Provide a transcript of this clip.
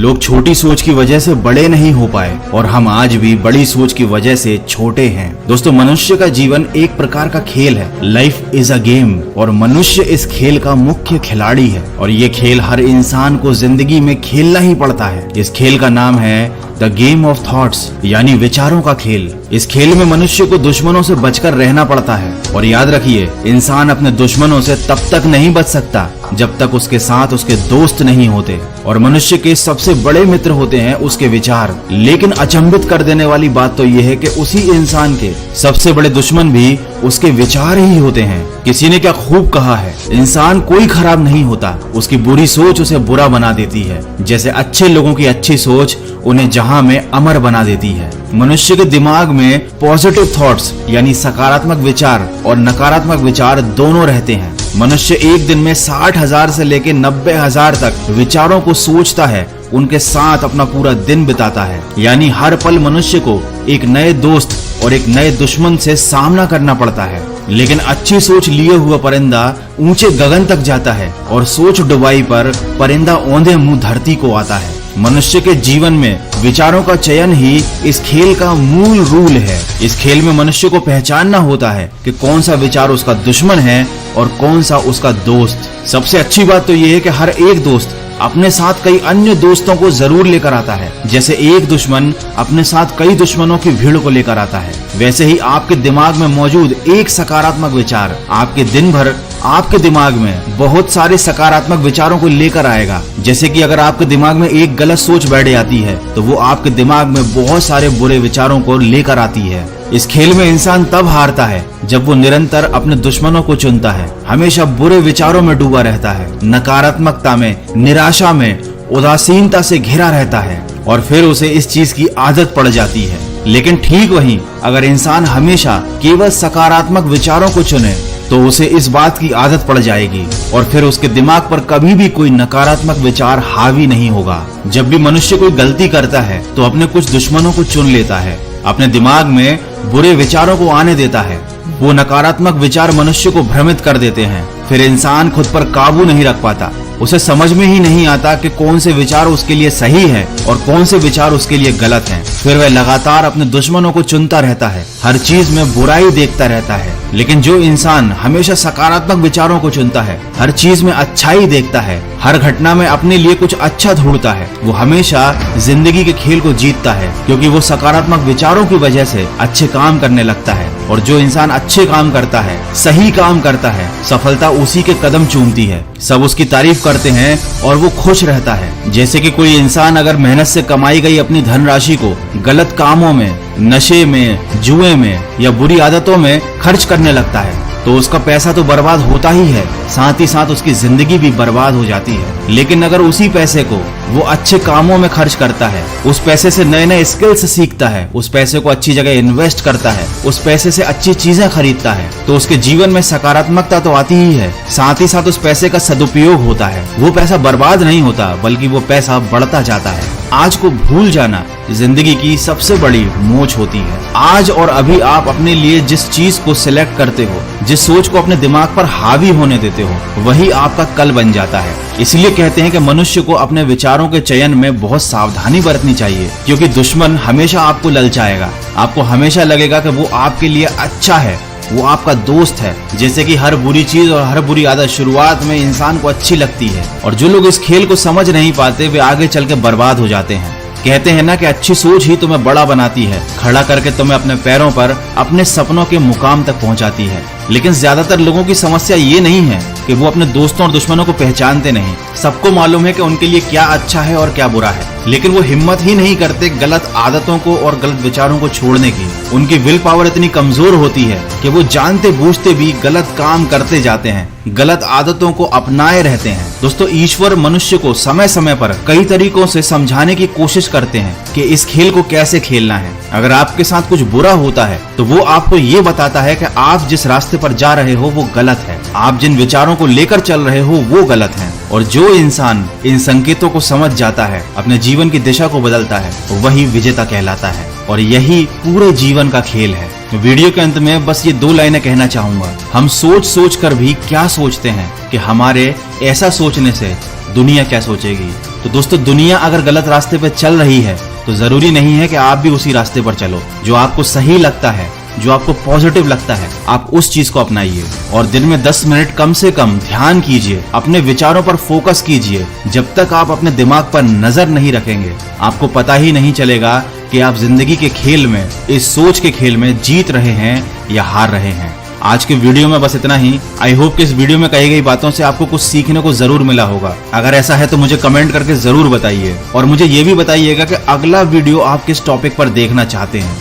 लोग छोटी सोच की वजह से बड़े नहीं हो पाए और हम आज भी बड़ी सोच की वजह से छोटे हैं। दोस्तों, मनुष्य का जीवन एक प्रकार का खेल है। लाइफ इज अ गेम और मनुष्य इस खेल का मुख्य खिलाड़ी है और ये खेल हर इंसान को जिंदगी में खेलना ही पड़ता है। इस खेल का नाम है द गेम ऑफ थॉट्स, यानी विचारों का खेल। इस खेल में मनुष्य को दुश्मनों से बचकर रहना पड़ता है और याद रखिए, इंसान अपने दुश्मनों से तब तक नहीं बच सकता जब तक उसके साथ उसके दोस्त नहीं होते। और मनुष्य के सबसे बड़े मित्र होते हैं उसके विचार। लेकिन अचंभित कर देने वाली बात तो यह है कि उसी इंसान के सबसे बड़े दुश्मन भी उसके विचार ही होते हैं। किसी ने क्या खूब कहा है, इंसान कोई खराब नहीं होता, उसकी बुरी सोच उसे बुरा बना देती है। जैसे अच्छे लोगों की अच्छी सोच उन्हें जहां में अमर बना देती है। मनुष्य के दिमाग में पॉजिटिव थॉट्स यानी सकारात्मक विचार और नकारात्मक विचार दोनों रहते हैं। मनुष्य एक दिन में 60,000 से लेकर 90,000 तक विचारों को सोचता है, उनके साथ अपना पूरा दिन बिताता है। यानी हर पल मनुष्य को एक नए दोस्त और एक नए दुश्मन से सामना करना पड़ता है। लेकिन अच्छी सोच लिए हुआ परिंदा ऊंचे गगन तक जाता है और सोच डुबाई पर परिंदा औंधे मुंह धरती को आता है। मनुष्य के जीवन में विचारों का चयन ही इस खेल का मूल रूल है। इस खेल में मनुष्य को पहचानना होता है कि कौन सा विचार उसका दुश्मन है और कौन सा उसका दोस्त। सबसे अच्छी बात तो यह है कि हर एक दोस्त अपने साथ कई अन्य दोस्तों को जरूर लेकर आता है। जैसे एक दुश्मन अपने साथ कई दुश्मनों की भीड़ को लेकर आता है, वैसे ही आपके दिमाग में मौजूद एक सकारात्मक विचार आपके दिन भर आपके दिमाग में बहुत सारे सकारात्मक विचारों को लेकर आएगा। जैसे कि अगर आपके दिमाग में एक गलत सोच बैठ जाती है तो वो आपके दिमाग में बहुत सारे बुरे विचारों को लेकर आती है। इस खेल में इंसान तब हारता है जब वो निरंतर अपने दुश्मनों को चुनता है, हमेशा बुरे विचारों में डूबा रहता है, नकारात्मकता में, निराशा में, उदासीनता से घिरा रहता है और फिर उसे इस चीज की आदत पड़ जाती है। लेकिन ठीक वहीं अगर इंसान हमेशा केवल सकारात्मक विचारों को चुने तो उसे इस बात की आदत पड़ जाएगी और फिर उसके दिमाग पर कभी भी कोई नकारात्मक विचार हावी नहीं होगा। जब भी मनुष्य कोई गलती करता है तो अपने कुछ दुश्मनों को चुन लेता है, अपने दिमाग में बुरे विचारों को आने देता है। वो नकारात्मक विचार मनुष्य को भ्रमित कर देते हैं। फिर इंसान खुद पर काबू नहीं रख पाता, उसे समझ में ही नहीं आता कि कौन से विचार उसके लिए सही है और कौन से विचार उसके लिए गलत हैं। फिर वह लगातार अपने दुश्मनों को चुनता रहता है, हर चीज में बुराई देखता रहता है। लेकिन जो इंसान हमेशा सकारात्मक विचारों को चुनता है, हर चीज में अच्छाई देखता है, हर घटना में अपने लिए कुछ अच्छा ढूंढता है, वो हमेशा जिंदगी के खेल को जीतता है, क्योंकि वो सकारात्मक विचारों की वजह से अच्छे काम करने लगता है। और जो इंसान अच्छे काम करता है, सही काम करता है, सफलता उसी के कदम चूमती है। सब उसकी तारीफ करते हैं और वो खुश रहता है। जैसे कि कोई इंसान अगर मेहनत से कमाई गई अपनी धनराशि को गलत कामों में, नशे में, जुए में या बुरी आदतों में खर्च करने लगता है तो उसका पैसा तो बर्बाद होता ही है, साथ ही साथ उसकी जिंदगी भी बर्बाद हो जाती है। लेकिन अगर उसी पैसे को वो अच्छे कामों में खर्च करता है, उस पैसे से नए नए स्किल्स सीखता है, उस पैसे को अच्छी जगह इन्वेस्ट करता है, उस पैसे से अच्छी चीजें खरीदता है, तो उसके जीवन में सकारात्मकता तो आती ही है, साथ ही साथ उस पैसे का सदुपयोग होता है। वो पैसा बर्बाद नहीं होता बल्कि वो पैसा बढ़ता जाता है। आज को भूल जाना जिंदगी की सबसे बड़ी मोच होती है। आज और अभी आप अपने लिए जिस चीज को सिलेक्ट करते हो, जिस सोच को अपने दिमाग पर हावी होने देते हो, वही आपका कल बन जाता है। इसलिए कहते हैं कि मनुष्य को अपने विचारों के चयन में बहुत सावधानी बरतनी चाहिए, क्योंकि दुश्मन हमेशा आपको ललचाएगा। आपको हमेशा लगेगा कि वो आपके लिए अच्छा है, वो आपका दोस्त है। जैसे कि हर बुरी चीज और हर बुरी आदत शुरुआत में इंसान को अच्छी लगती है और जो लोग इस खेल को समझ नहीं पाते वे आगे चल के बर्बाद हो जाते हैं। कहते हैं ना कि अच्छी सोच ही तुम्हें बड़ा बनाती है, खड़ा करके तुम्हें अपने पैरों पर, अपने सपनों के मुकाम तक पहुंचाती है। लेकिन ज्यादातर लोगों की समस्या ये नहीं है कि वो अपने दोस्तों और दुश्मनों को पहचानते नहीं। सबको मालूम है कि उनके लिए क्या अच्छा है और क्या बुरा है, लेकिन वो हिम्मत ही नहीं करते गलत आदतों को और गलत विचारों को छोड़ने की। उनकी विल पावर इतनी कमजोर होती है कि वो जानते बूझते भी गलत काम करते जाते हैं, गलत आदतों को अपनाए रहते हैं। दोस्तों, ईश्वर मनुष्य को समय समय पर कई तरीकों से समझाने की कोशिश करते हैं कि इस खेल को कैसे खेलना है। अगर आपके साथ कुछ बुरा होता है तो वो आपको ये बताता है कि आप जिस रास्ते पर जा रहे हो वो गलत है, आप जिन विचारों को लेकर चल रहे हो वो गलत है। और जो इंसान इन संकेतों को समझ जाता है, अपने जीवन की दिशा को बदलता है, वही विजेता कहलाता है। और यही पूरे जीवन का खेल है। वीडियो के अंत में बस ये 2 लाइनें कहना चाहूंगा। हम सोच सोच कर भी क्या सोचते हैं कि हमारे ऐसा सोचने से दुनिया क्या सोचेगी। तो दोस्तों, दुनिया अगर गलत रास्ते पे चल रही है तो जरूरी नहीं है कि आप भी उसी रास्ते पर चलो। जो आपको सही लगता है, जो आपको पॉजिटिव लगता है, आप उस चीज को अपनाइए और दिन में 10 मिनट कम से कम ध्यान कीजिए, अपने विचारों पर फोकस कीजिए। जब तक आप अपने दिमाग पर नजर नहीं रखेंगे, आपको पता ही नहीं चलेगा कि आप जिंदगी के खेल में, इस सोच के खेल में जीत रहे हैं या हार रहे हैं। आज के वीडियो में बस इतना ही। आई होप कि इस वीडियो में कही गई बातों से आपको कुछ सीखने को जरूर मिला होगा। अगर ऐसा है तो मुझे कमेंट करके जरूर बताइए और मुझे ये भी बताइएगा कि अगला वीडियो आप किस टॉपिक पर देखना चाहते हैं।